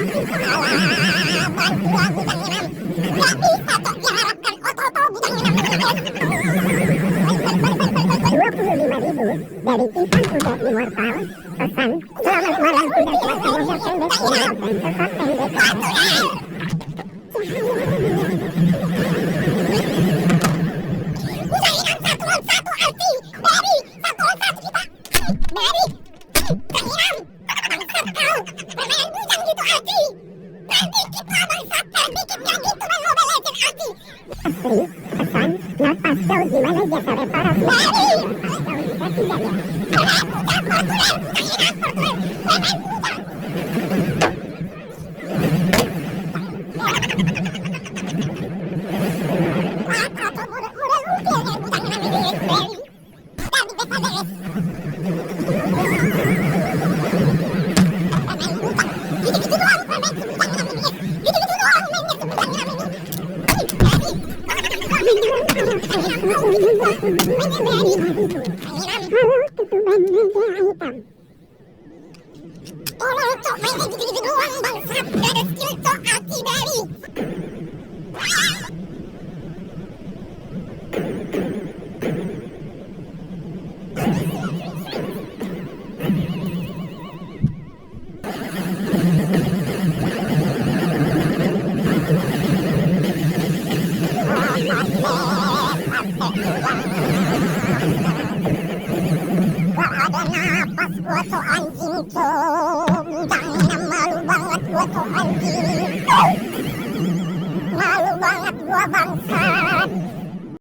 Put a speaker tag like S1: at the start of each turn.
S1: Alah, bantuan Bujang Enam. Gak bisa tok diharapkan otot Bujang Enam
S2: Rp25.000 dari Titan Kuda Immortal. Pesan, selamat malam kuda cuaca yang pendek, ingatkan tetap pendek.
S1: Bujang Enam 1 lawan 1 arti Berry 1 lawan 1 kita. Berry Bujang Enam bangsat kau. Permainan Bujang gitu arti. Nanti kita bangsat dikitnya gitu main Mobile Legends arti.
S2: Asli, pesan, lepas tahu gimana jasa reparasi.
S1: Berry
S2: Tahu jika tidak ya.
S1: Bujang Portugal Bujang Enam Portugal. Permainan Bujang. Atau modal ukir ya Bujang Enam ini Berry. Tapi BPDS. Permain Bujang. Gitu-gitu doang permain si Bujang Enam ini. Gitu-gitu doang mainnya si Bujang Enam ini. Berry. Mainnya Berry. Bujang Enam.
S2: Halo, ketuban naga hitam.
S1: Tolong cok mainnya gitu-gitu doang bangsat. Gak ada skill cok arti Berry. Gak ada napas gua tuh anjing cok. Bujang Enam malu banget gua tuh anjing. Malu banget gua bangsat.